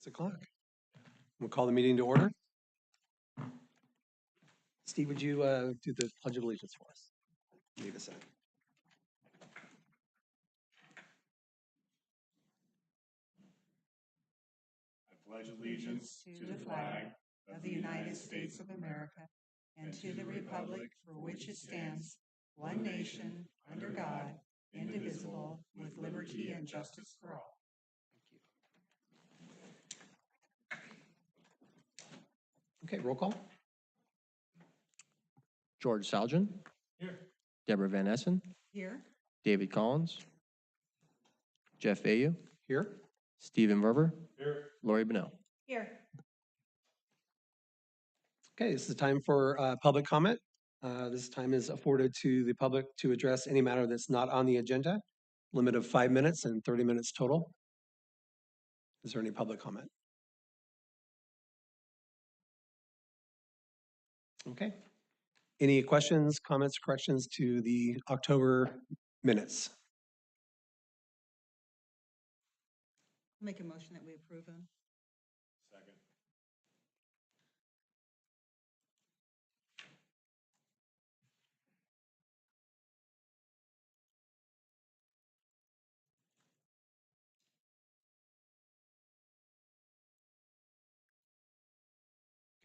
6:00. We'll call the meeting to order. Steve, would you do the Pledge of Allegiance for us? Lead us in. I pledge allegiance to the flag of the United States of America and to the republic for which it stands, one nation, under God, indivisible, with liberty and justice for all. Okay, roll call. George Salgin. Here. Deborah Van Essen. Here. David Collins. Jeff Vayu. Here. Stephen Verver. Here. Lori Bennell. Here. Okay, this is time for public comment. This time is afforded to the public to address any matter that's not on the agenda. Limit of 5 minutes and 30 minutes total. Is there any public comment? Okay. Any questions, comments, corrections to the October minutes? Make a motion that we approve them. Second.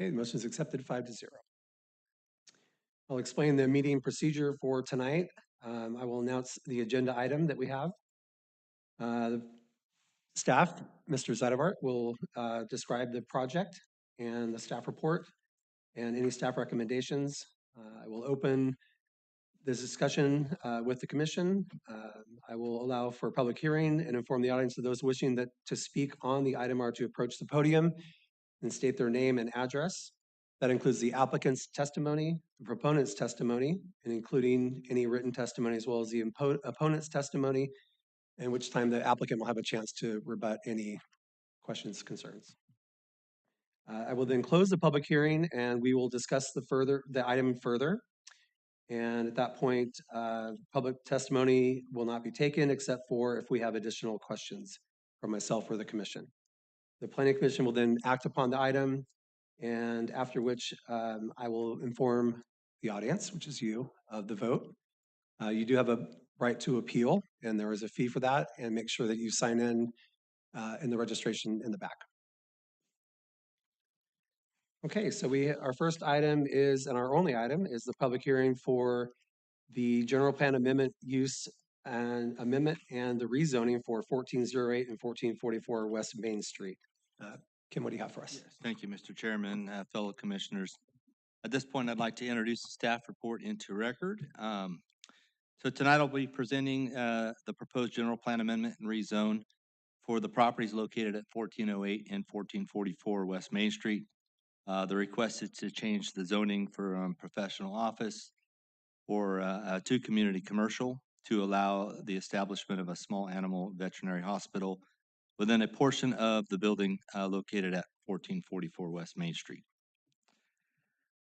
Okay, the motion is accepted 5-0. I'll explain the meeting procedure for tonight. I will announce the agenda item that we have. The staff, Mr. Zeidevart, will describe the project and the staff report and any staff recommendations. I will open this discussion with the commission. I will allow for public hearing and inform the audience of those wishing to speak on the item are to approach the podium and state their name and address. That includes the applicant's testimony, the proponent's testimony, and including any written testimony as well as the opponent's testimony, in which time the applicant will have a chance to rebut any questions, concerns. I will then close the public hearing and we will discuss the item further. And at that point, public testimony will not be taken except for if we have additional questions from myself or the commission. The Planning Commission will then act upon the item, and after which I will inform the audience, which is you, of the vote. You do have a right to appeal, and there is a fee for that, and make sure that you sign in the registration in the back. Okay, so our first item is, and our only item, is the public hearing for the general plan amendment use and amendment and the rezoning for 1408 and 1444 West Main Street. Kim, what do you have for us? Yes, thank you, Mr. Chairman, fellow commissioners. At this point, I'd like to introduce the staff report into record. So tonight I'll be presenting the proposed general plan amendment and rezone for the properties located at 1408 and 1444 West Main Street. The request is to change the zoning for professional office or to community commercial to allow the establishment of a small animal veterinary hospital within a portion of the building located at 1444 West Main Street.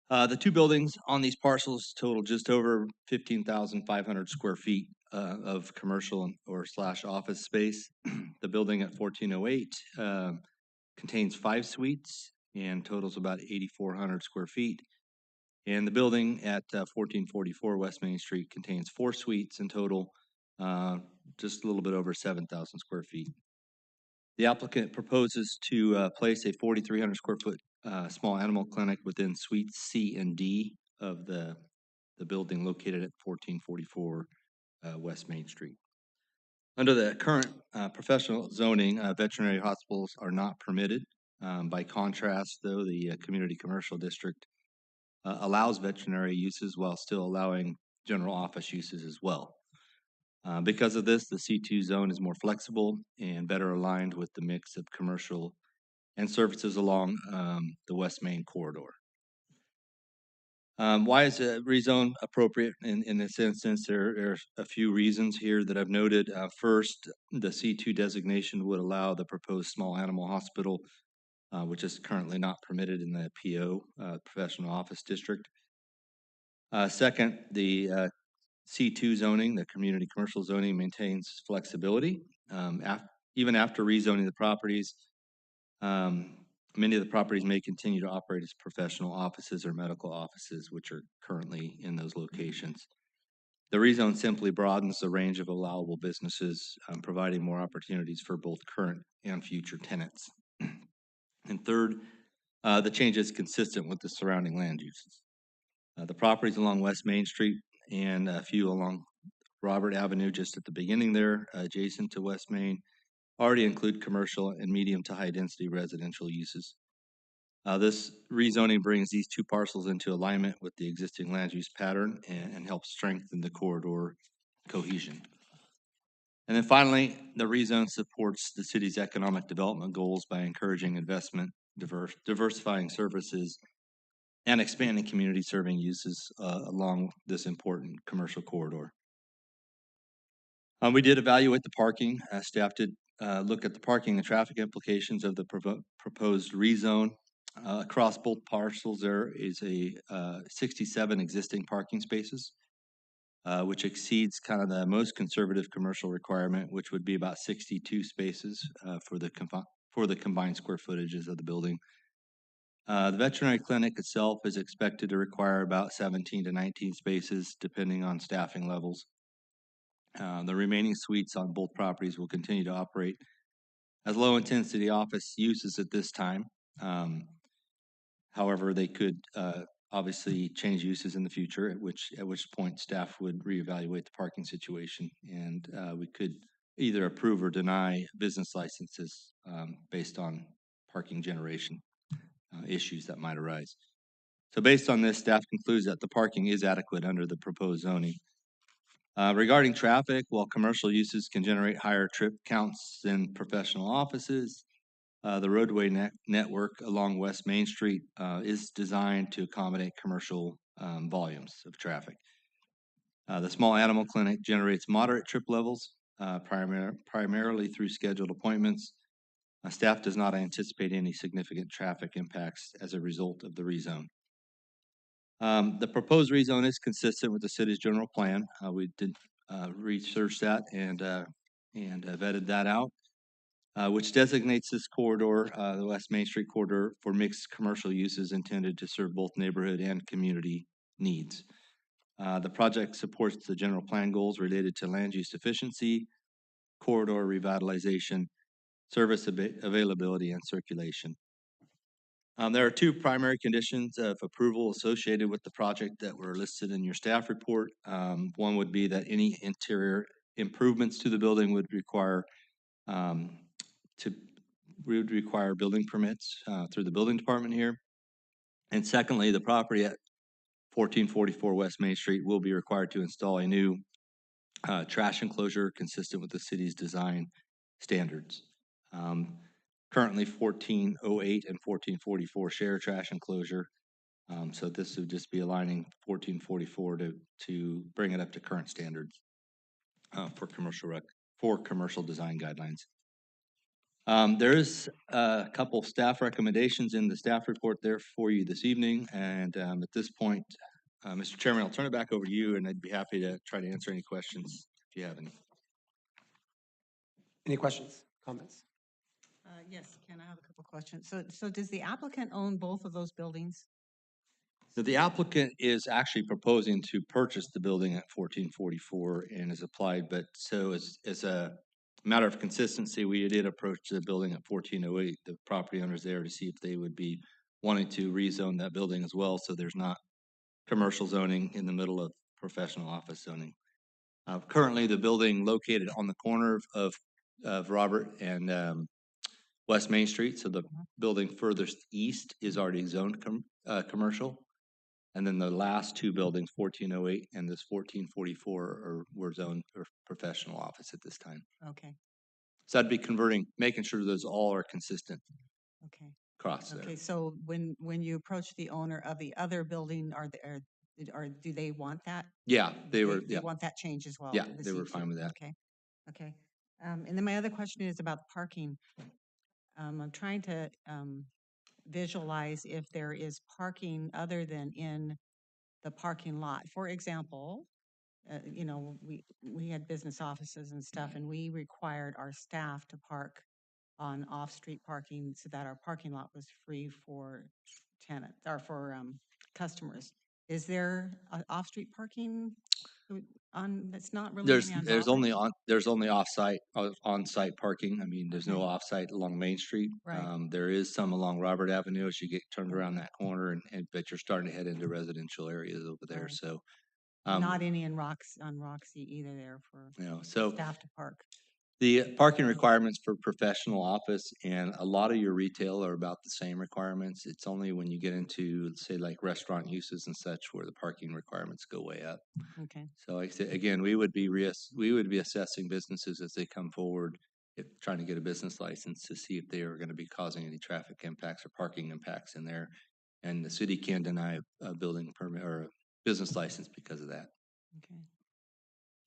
The two buildings on these parcels total just over 15,500 square feet of commercial or / office space. The building at 1408 contains 5 suites and totals about 8,400 square feet. And the building at 1444 West Main Street contains 4 suites in total, just a little bit over 7,000 square feet. The applicant proposes to place a 4,300 square foot small animal clinic within suites C and D of the building located at 1444 West Main Street. Under the current professional zoning, veterinary hospitals are not permitted. By contrast, though, the community commercial district allows veterinary uses while still allowing general office uses as well. Because of this, the C2 zone is more flexible and better aligned with the mix of commercial and services along the West Main corridor. Why is a rezone appropriate in this instance? There are a few reasons here that I've noted. First, the C2 designation would allow the proposed small animal hospital, which is currently not permitted in the PO, professional office district. Second, the C2 zoning, the community commercial zoning, maintains flexibility. Even after rezoning the properties, Many of the properties may continue to operate as professional offices or medical offices, which are currently in those locations. The rezone simply broadens the range of allowable businesses, providing more opportunities for both current and future tenants. And third, the change is consistent with the surrounding land uses. The properties along West Main Street and a few along Robert Avenue, just at the beginning there, adjacent to West Main, already include commercial and medium to high density residential uses. This rezoning brings these two parcels into alignment with the existing land use pattern and helps strengthen the corridor cohesion. And then finally, the rezone supports the city's economic development goals by encouraging investment, diversifying services, and expanding community serving uses along this important commercial corridor. We did evaluate the parking. Staff did look at the parking and traffic implications of the proposed rezone. Across both parcels, there is a 67 existing parking spaces, which exceeds kind of the most conservative commercial requirement, which would be about 62 spaces for the combined square footages of the building. The veterinary clinic itself is expected to require about 17 to 19 spaces, depending on staffing levels. The remaining suites on both properties will continue to operate as low-intensity office uses at this time. However, they could obviously change uses in the future, at which point staff would reevaluate the parking situation, and we could either approve or deny business licenses based on parking generation issues that might arise. So based on this, staff concludes that the parking is adequate under the proposed zoning. Regarding traffic, while commercial uses can generate higher trip counts than professional offices, the roadway network along West Main Street is designed to accommodate commercial volumes of traffic. The small animal clinic generates moderate trip levels, primarily through scheduled appointments. Staff does not anticipate any significant traffic impacts as a result of the rezone. The proposed rezone is consistent with the city's general plan. We did research that and vetted that out, which designates this corridor, the West Main Street corridor, for mixed commercial uses intended to serve both neighborhood and community needs. The project supports the general plan goals related to land use efficiency, corridor revitalization, service availability, and circulation. There are two primary conditions of approval associated with the project that were listed in your staff report. One would be that any interior improvements to the building would require building permits through the building department here. And secondly, the property at 1444 West Main Street will be required to install a new trash enclosure consistent with the city's design standards. Currently 1408 and 1444 share trash enclosure. So this would just be aligning 1444 to bring it up to current standards for commercial design guidelines. There is a couple staff recommendations in the staff report there for you this evening. And at this point, Mr. Chairman, I'll turn it back over to you, and I'd be happy to try to answer any questions if you have any. Any questions, comments? Yes, Ken, I have a couple questions. So does the applicant own both of those buildings? So the applicant is actually proposing to purchase the building at 1444 and is applied, but so as a matter of consistency, we did approach the building at 1408, the property owners there, to see if they would be wanting to rezone that building as well, so there's not commercial zoning in the middle of professional office zoning. Currently, the building located on the corner of Robert and West Main Street, so the building furthest east is already zoned commercial. And then the last two buildings, 1408 and this 1444, were zoned for professional office at this time. Okay, So I'd be making sure those all are consistent okay. across there. Okay, so when you approach the owner of the other building, do they want that? Yeah, they were. They Yeah, want that change as well? yeah, the they were C2? fine with that. Okay, okay. And then my other question is about parking. I'm trying to visualize if there is parking other than in the parking lot. For example, we had business offices and stuff, and we required our staff to park on off-street parking so that our parking lot was free for tenants or for customers. Is there off-street parking that's not really There's, on there's Robert? only on, there's only off-site, on-site parking. I mean, there's no Okay. off-site along Main Street. Right. There is some along Robert Avenue as you get turned around Okay. that corner but you're starting to head into residential areas over there. Right. So, Not any on Roxy either there for so staff to park. the parking requirements for professional office and a lot of your retail are about the same requirements. It's only when you get into, say, like restaurant uses and such where the parking requirements go way up. Okay. So like I said, again, we would be assessing businesses as they come forward, if trying to get a business license to see if they are going to be causing any traffic impacts or parking impacts in there. And the city can deny a building permit or a business license because of that. Okay.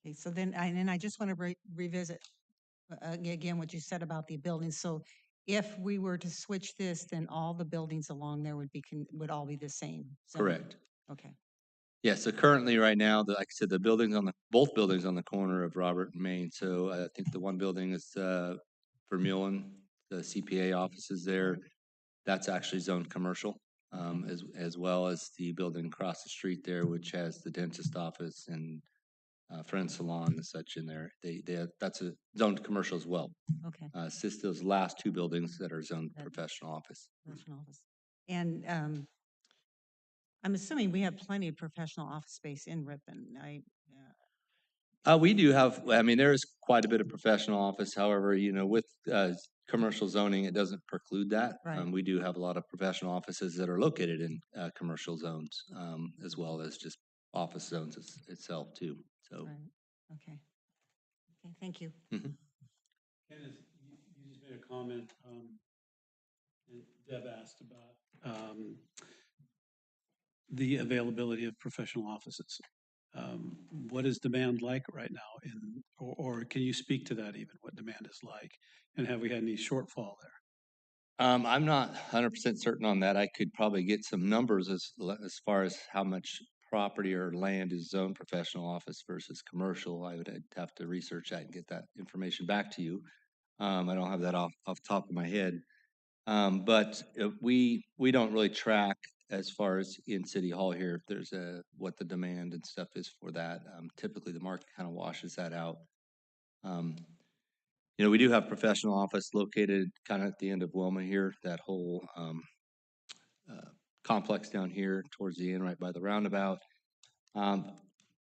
Okay, so then, I just want to revisit again what you said about the buildings. So if we were to switch this, then all the buildings along there would all be the same. zone? Correct. Okay. Yeah, so currently, right now, like I said, both buildings on the corner of Robert and Main. So I think the one building is for Mullen, the CPA offices there. That's actually zoned commercial, as well as the building across the street there, which has the dentist office and friend salon and such in there. That's a zoned commercial as well. Okay. It's just those last two buildings that are zoned That- professional office. Professional office. And I'm assuming we have plenty of professional office space in Ripon. We do have, I mean, there is quite a bit of professional office. However, with commercial zoning, it doesn't preclude that. Right. We do have a lot of professional offices that are located in commercial zones, as well as just office zones itself too. So, Right. Okay. Okay, thank you. mhm. Kenneth, you just made a comment, and Deb asked about the availability of professional offices. What is demand like right now or can you speak to that even, what demand is like? And have we had any shortfall there? I'm not 100% certain on that. I could probably get some numbers as far as how much property or land is zoned professional office versus commercial. I'd have to research that and get that information back to you. I don't have that off the top of my head. But we don't really track as far as in City Hall here, if there's what the demand and stuff is for that. Typically the market kind of washes that out. We do have professional office located kind of at the end of Wilma here, that whole complex down here towards the end, right by the roundabout.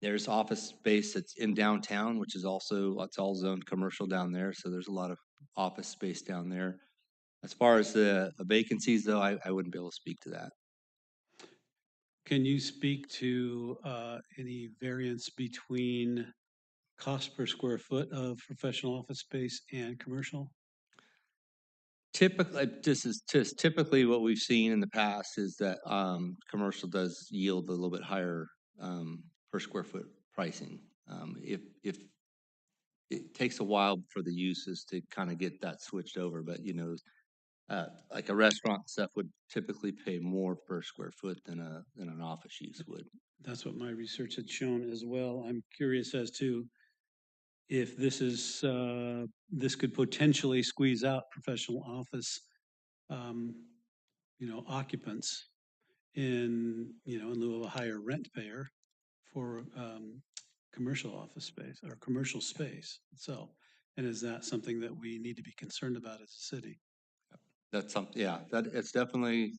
There's office space that's in downtown, which is it's all zoned commercial down there. So there's a lot of office space down there. As far as the vacancies, though, I wouldn't be able to speak to that. Can you speak to any variance between cost per square foot of professional office space and commercial? Typically, this is just typically what we've seen in the past is that commercial does yield a little bit higher per square foot pricing. If it takes a while for the uses to kind of get that switched over, but like a restaurant stuff would typically pay more per square foot than an office use would. That's what my research had shown as well. I'm curious as to if this could potentially squeeze out professional office, occupants in lieu of a higher rent payer for commercial office space or commercial space itself. And is that something that we need to be concerned about as a city? That's something, yeah, that it's definitely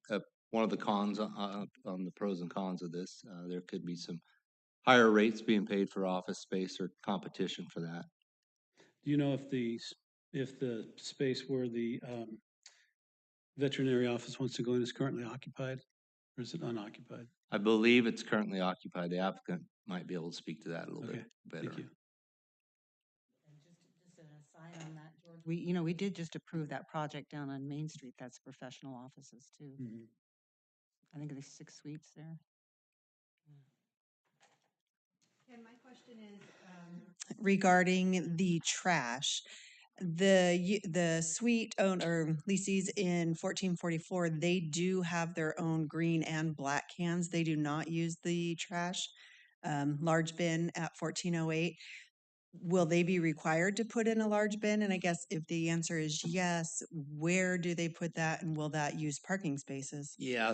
one of the cons on the pros and cons of this. There could be some higher rates being paid for office space or competition for that. Do you know if the space where the veterinary office wants to go in is currently occupied or is it unoccupied? I believe it's currently occupied. The applicant might be able to speak to that a little Okay, bit better. thank you. Just an aside on that, George. We did just approve that project down on Main Street. That's professional offices too. Mhm. I think there's 6 suites there. And my question is regarding the trash. The suite owner leases in 1444, they do have their own green and black cans. They do not use the trash large bin at 1408. will they be required to put in a large bin? And I guess if the answer is yes, where do they put that and will that use parking spaces? Yeah,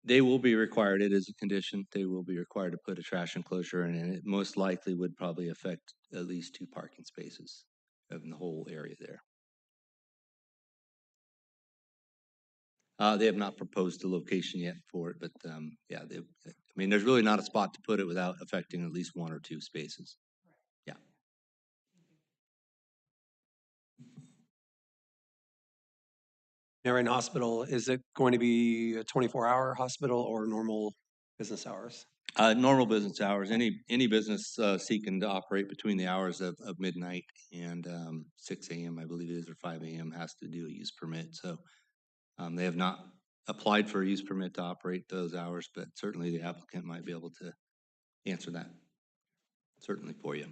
they will be required, it is a condition, they will be required to put a trash enclosure in, and it most likely would probably affect at least 2 parking spaces in the whole area there. They have not proposed a location yet for it, but, yeah, I mean, there's really not a spot to put it without affecting at least 1 or 2 spaces. Yeah. Marion Hospital, is it going to be a 24-hour hospital or normal business hours? Normal business hours, any business, seeking to operate between the hours of midnight and, 6 AM, I believe it is, or 5 AM, has to do a use permit, so, they have not applied for a use permit to operate those hours, but certainly the applicant might be able to answer that, certainly for you.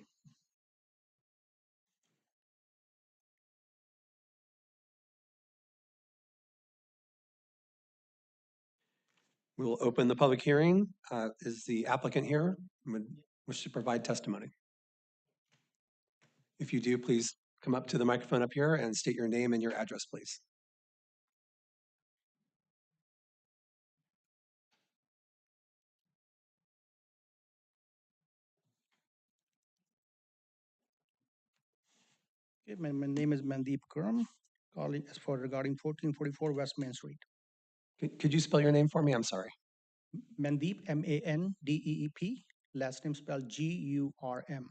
We will open the public hearing. Is the applicant here? Would wish to provide testimony? If you do, please come up to the microphone up here and state your name and your address, please. Okay, my name is Mandeep Kuram, calling as for regarding 1444 West Main Street. Could you spell your name for me? I'm sorry. Mandeep, M-A-N-D-E-E-P, last name spelled G-U-R-M.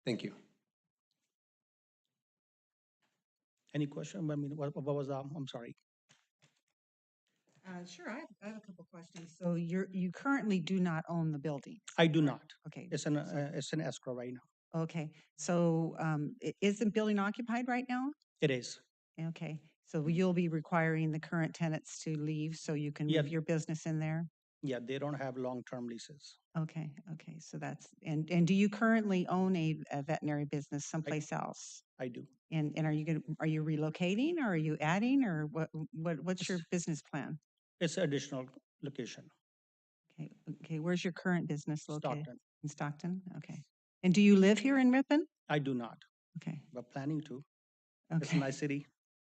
Thank you. Any question? I mean, what was, I'm sorry. Sure, I have a couple questions. So you currently do not own the building? I do not. Okay, It's an escrow right now. okay. So is the building occupied right now? It is. Okay, so you'll be requiring the current tenants to leave so you can Yeah. move your business in there? Yeah, they don't have long-term leases. Okay, okay, so that's, and do you currently own a veterinary business someplace else? I do. And are you relocating or are you adding or what's your business plan? It's an additional location, Okay, okay, where's your current business located? Stockton. In Stockton, okay. And do you live here in Ripon? I do not, Okay, but planning to. It's a okay, nice city.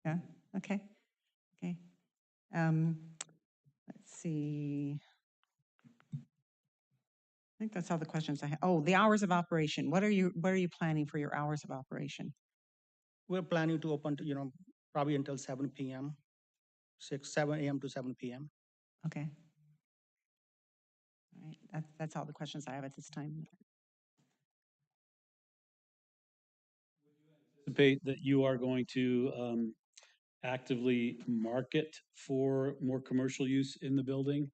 yeah, okay, okay. Let's see. I think that's all the questions I have. Oh, the hours of operation. What are you planning for your hours of operation? We're planning to open, probably until 7 p.m., 7 a.m. to 7 p.m. Okay. All right, that's all the questions I have at this time. Anticipate that you are going to actively market for more commercial use in the building?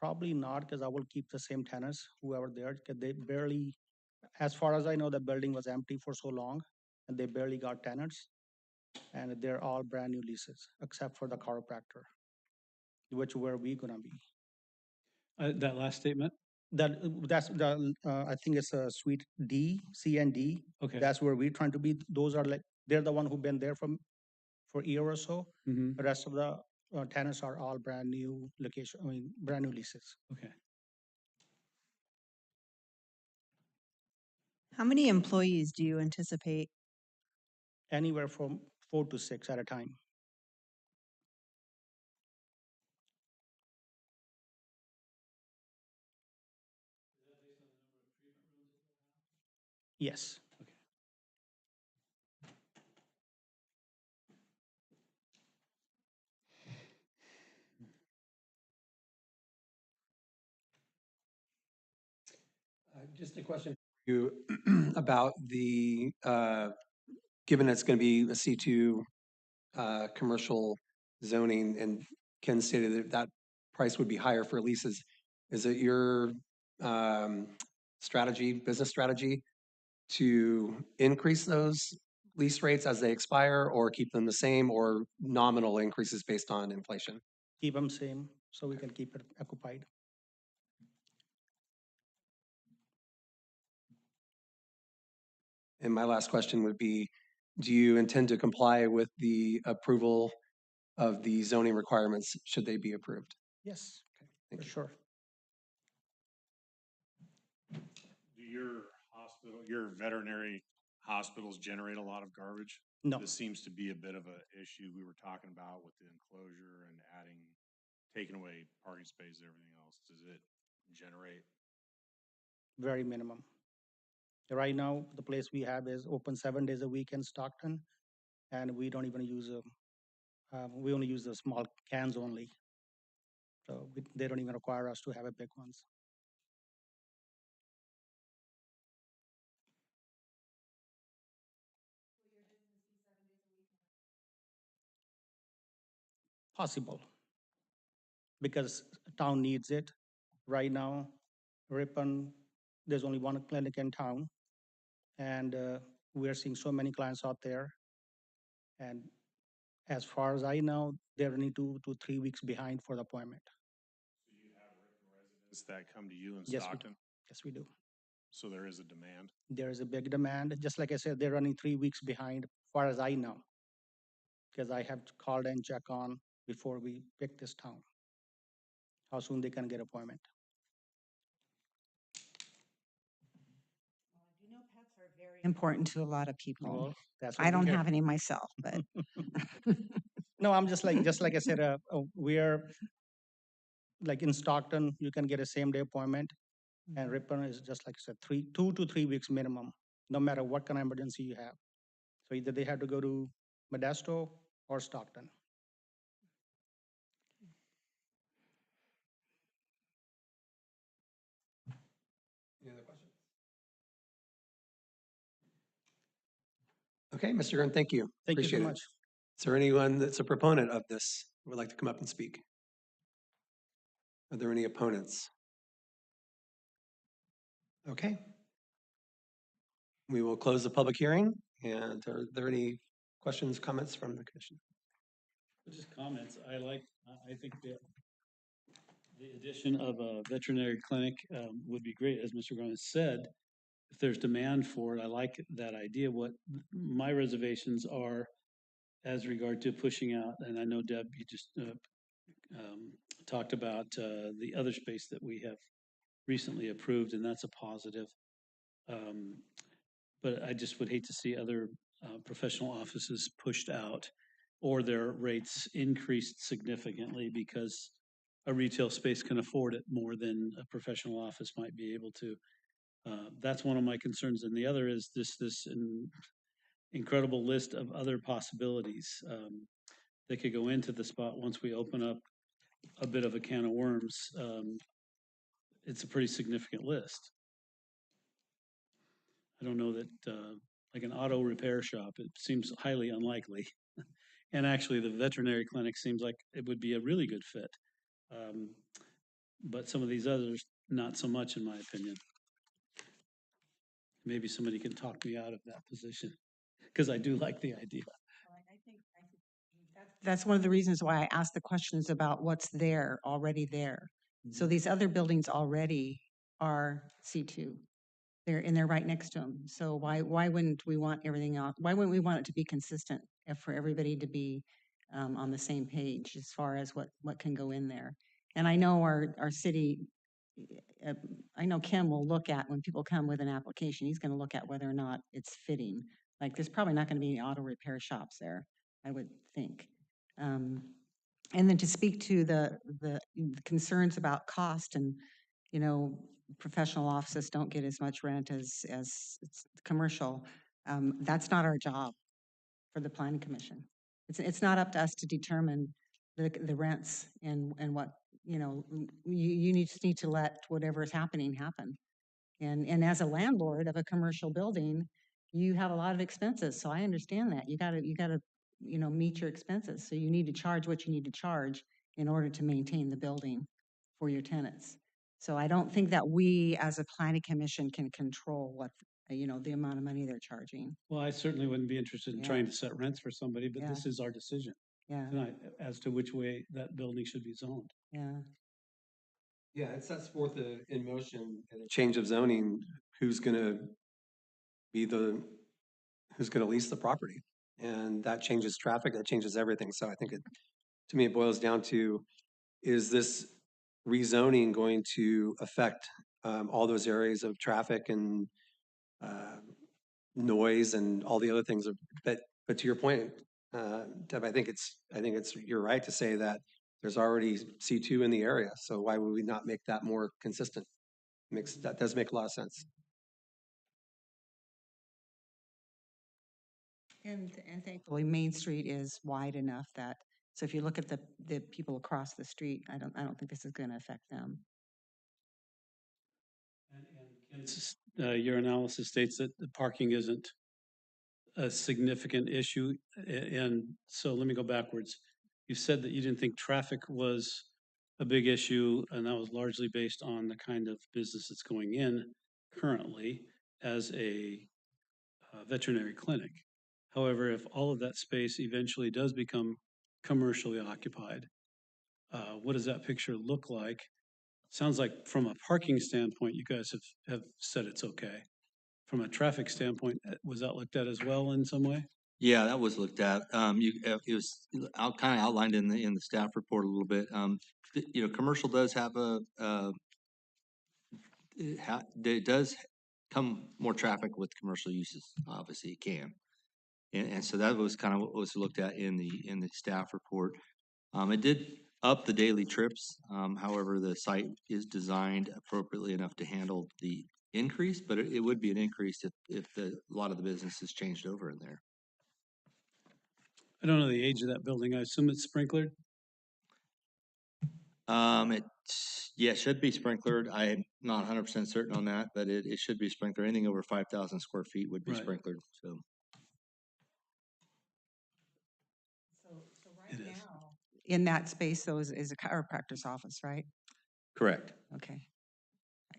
Probably not, because I will keep the same tenants, whoever there, because they barely, as far as I know, the building was empty for so long, and they barely got tenants. And they're all brand new leases, except for the chiropractor, which where we gonna be. That last statement? That's the, I think it's a suite D, C and D. Okay. That's where we're trying to be. Those are like, they're the one who've been there for a year or so. Mhm. The rest of the tenants are all brand new location, brand new leases. Okay. How many employees do you anticipate? Anywhere from 4 to 6 at a time. Yes. Just a question for you about the, given it's going to be a C2 commercial zoning, and Ken stated that that price would be higher for leases. Is it your business strategy, to increase those lease rates as they expire or keep them the same, or nominal increases based on inflation? Keep them same, so we can keep it occupied. And my last question would be, do you intend to comply with the approval of the zoning requirements should they be approved? Yes. Okay. For sure. Do your veterinary hospitals generate a lot of garbage? No, This seems to be a bit of a issue we were talking about with the enclosure and taking away parking space and everything else. Does it generate? very minimum. Right now, the place we have is open 7 days a week in Stockton, and we don't even use we only use the small cans only. So they don't even require us to have a big ones. Possible. Because town needs it. Right now, Ripon, there's only one clinic in town. And we are seeing so many clients out there. And as far as I know, they're only 2 to 3 weeks behind for the appointment. So you have residents that come to you in Yes, Stockton? Yes, we do. So there is a demand? There is a big demand. Just like I said, they're running 3 weeks behind, as far as I know. Because I have to call and check on before we pick this town. How soon they can get appointment. You know, pets are very Important to a lot of people. Well, that's what I we don't hear. have any myself, but No, I'm just like I said, we're like in Stockton, you can get a same day appointment. And Ripon is just like I said, 2 to 3 weeks minimum, no matter what kind of emergency you have. So either they have to go to Modesto or Stockton. Any other questions? Okay, Mr. Gurn, thank you. Thank you so Appreciate it. much. Is there anyone that's a proponent of this who would like to come up and speak? Are there any opponents? Okay. We will close the public hearing. And are there any questions, comments from the commission? Just comments. I think the addition of a veterinary clinic would be great, as Mr. Grant said. If there's demand for it, I like that idea. What my reservations are as regard to pushing out, and I know Deb, you just talked about the other space that we have recently approved, and that's a positive. But I just would hate to see other professional offices pushed out or their rates increased significantly because a retail space can afford it more than a professional office might be able to. That's one of my concerns. And the other is this incredible list of other possibilities that could go into the spot once we open up a bit of a can of worms. It's a pretty significant list. I don't know that, like an auto repair shop, it seems highly unlikely. And actually, the veterinary clinic seems like it would be a really good fit. But some of these others, not so much, in my opinion. Maybe somebody can talk me out of that position, because I do like the idea. that's one of the reasons why I asked the questions about what's there, already there. So these other buildings already are C2. They're right next to them. So why wouldn't we want everything else? Why wouldn't we want it to be consistent and for everybody to be on the same page as far as what can go in there? And I know our city, I know Ken will look at, when people come with an application, he's gonna look at whether or not it's fitting. Like, there's probably not gonna be any auto repair shops there, I would think. And then to speak to the concerns about cost and, you know, professional offices don't get as much rent as it's commercial. That's not our job for the planning commission. It's not up to us to determine the rents and what, you know, you just need to let whatever is happening happen. And as a landlord of a commercial building, you have a lot of expenses. So I understand that. You gotta, you know, meet your expenses. So you need to charge what you need to charge in order to maintain the building for your tenants. So I don't think that we, as a planning commission, can control what, you know, the amount of money they're charging. Well, I certainly wouldn't be interested in Yeah. trying to set rents for somebody, but Yeah. this is our decision Yeah, tonight as to which way that building should be zoned. yeah. Yeah, it sets forth in motion and a change of zoning, who's gonna lease the property. And that changes traffic, that changes everything. So I think to me, it boils down to, is this rezoning going to affect all those areas of traffic and uh, noise and all the other things? But to your point, Deb, I think you're right to say that there's already C2 in the area. So why would we not make that more consistent? That does make a lot of sense. And thankfully, Main Street is wide enough that, so if you look at the people across the street, I don't think this is going to affect them. Your analysis states that the parking isn't a significant issue. And so let me go backwards. You said that you didn't think traffic was a big issue, and that was largely based on the kind of business that's going in currently as a veterinary clinic. However, if all of that space eventually does become commercially occupied, what does that picture look like? Sounds like from a parking standpoint, you guys have said it's okay. From a traffic standpoint, was that looked at as well in some way? Yeah, that was looked at. It was kind of outlined in the staff report a little bit. Commercial does have it does come more traffic with commercial uses. Obviously, it can, and so that was kind of what was looked at in the staff report. It did up the daily trips. However, the site is designed appropriately enough to handle the increase, but it would be an increase if a lot of the businesses changed over in there. I don't know the age of that building. I assume it's sprinklered. It should be sprinklered. I'm not 100% certain on that, but it should be sprinklered. Anything over 5,000 square feet would be Right. sprinklered. So It is. In that space, though, is a chiropractor's office, right? correct. Okay.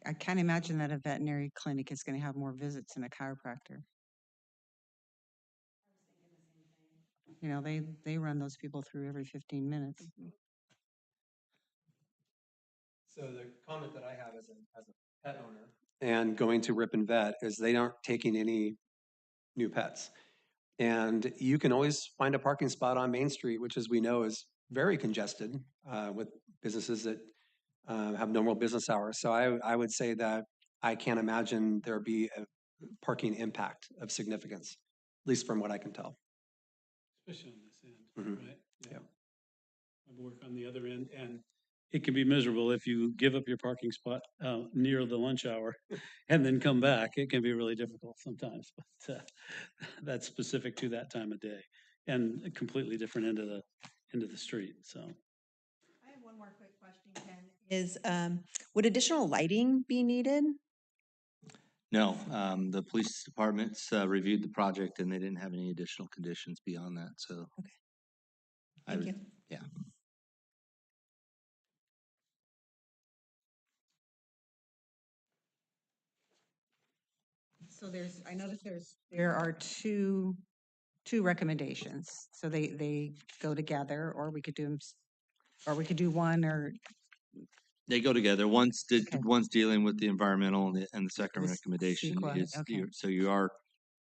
I can't imagine that a veterinary clinic is going to have more visits than a chiropractor. You know, they run those people through every 15 minutes. So the comment that I have as a pet owner and going to Rip and Vet is they aren't taking any new pets. And you can always find a parking spot on Main Street, which as we know is very congested with businesses that have normal business hours. So I would say that I can't imagine there be a parking impact of significance, at least from what I can tell. Especially on this end, Mhm. right? Yeah. I work on the other end, and it can be miserable if you give up your parking spot near the lunch hour and then come back. It can be really difficult sometimes, but that's specific to that time of day and a completely different end of the street. So I have one more quick question, Ken. Would additional lighting be needed? No, the police departments reviewed the project and they didn't have any additional conditions beyond that. So, Okay. I Thank would- you. Yeah. So I noticed there are two recommendations. So they go together, or we could do them, or we could do one, or They go together. One's Okay. one's dealing with the environmental, and the second This recommendation CEQA, is okay. so you are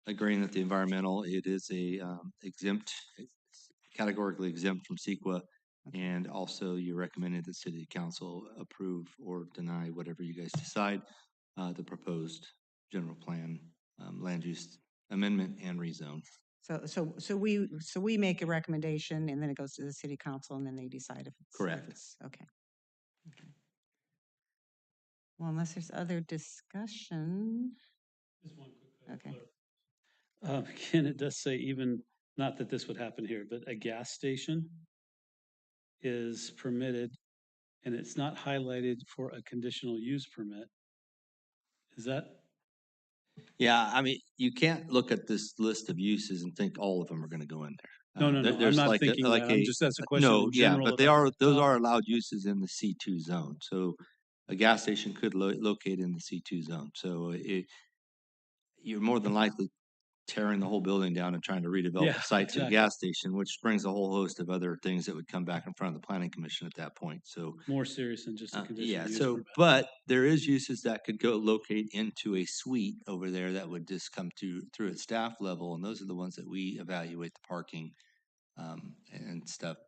agreeing that the environmental it is a exempt, categorically exempt from CEQA, and also you recommended the city council approve or deny whatever you guys decide the proposed general plan land use amendment and rezone. So we make a recommendation, and then it goes to the city council, and then they decide if it's. Correct. Okay. Well, unless there's other discussion. just one quick. Okay. Again, it does say even, not that this would happen here, but a gas station is permitted and it's not highlighted for a conditional use permit. Is that, Yeah, I mean, you can't look at this list of uses and think all of them are going to go in there. no, I'm There's not like thinking that. I'm just, that's a question No, in yeah, general. but they about are, those the are allowed uses in the C2 zone. So a gas station could locate in the C2 zone. So you're more than likely tearing the whole building down and trying to redevelop Yeah, the site to a exactly. gas station, which brings a whole host of other things that would come back in front of the planning commission at that point. So More serious than just a conditional yeah, use so, permit. but there is uses that could go locate into a suite over there that would just come through at staff level, and those are the ones that we evaluate the parking and stuff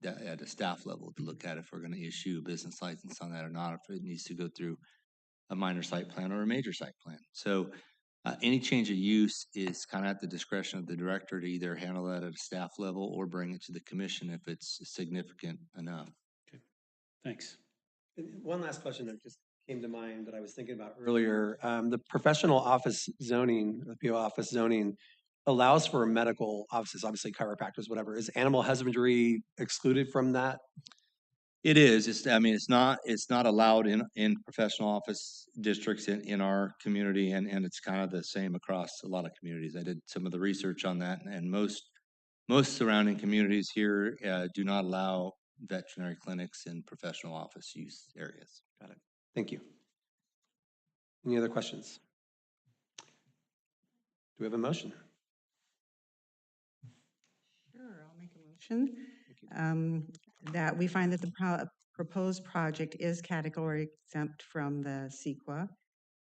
at a staff level to look at if we're gonna issue a business license on that or not, if it needs to go through a minor site plan or a major site plan. So any change of use is kind of at the discretion of the director to either handle that at a staff level or bring it to the commission if it's significant enough. Thanks. And one last question that just came to mind that I was thinking about earlier. The professional office zoning, the PO office zoning allows for medical offices, obviously chiropractors, whatever. Is animal husbandry excluded from that? It is, I mean, it's not allowed in professional office districts in our community, and it's kind of the same across a lot of communities. I did some of the research on that, and most surrounding communities here do not allow veterinary clinics in professional office use areas. Got it. Thank you. Any other questions? Do we have a motion? Sure, I'll make a motion that we find that the proposed project is category exempt from the CEQA.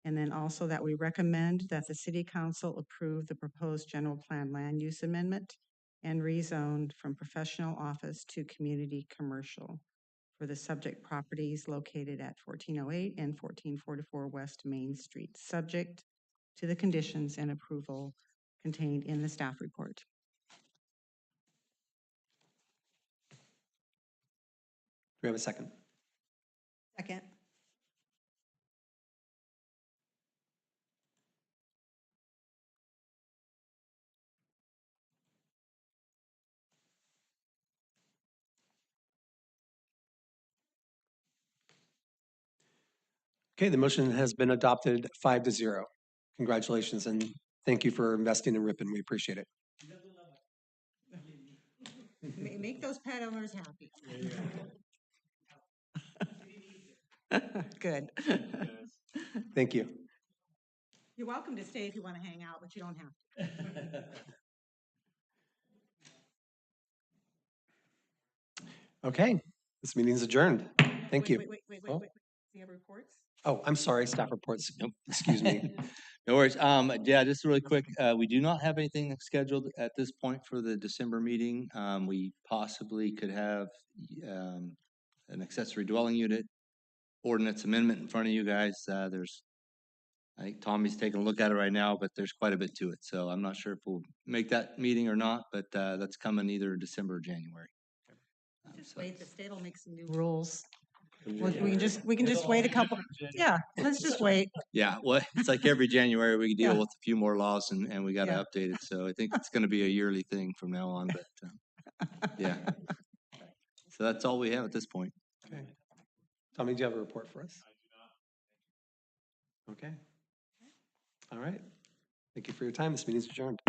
And then also that we recommend that the city council approve the proposed general plan land use amendment and rezoned from professional office to community commercial for the subject properties located at 1408 and 1444 West Main Street, subject to the conditions and approval contained in the staff report. Do we have a second? Second. Okay, the motion has been adopted 5-0. Congratulations and thank you for investing in Ripon. We appreciate it. Make those pet owners happy. Good. Thank you. You're welcome to stay if you want to hang out, but you don't have to. Okay, this meeting is adjourned. Thank you. Wait. Oh. Do you have reports? Oh, I'm sorry, staff reports. Excuse me. No worries. Yeah, just really quick. We do not have anything scheduled at this point for the December meeting. We possibly could have an accessory dwelling unit ordinance amendment in front of you guys. I think Tommy's taking a look at it right now, but there's quite a bit to it. So I'm not sure if we'll make that meeting or not, but that's coming either December or January. Just wait, the state will make some new rules. We can just wait a couple, yeah, let's just wait. Yeah, well, it's like every January we deal Yeah. with a few more laws and we got to Yeah. update it. So I think it's going to be a yearly thing from now on, but yeah. So that's all we have at this point. Okay. Tommy, do you have a report for us? Okay. All right. Thank you for your time. This meeting is adjourned.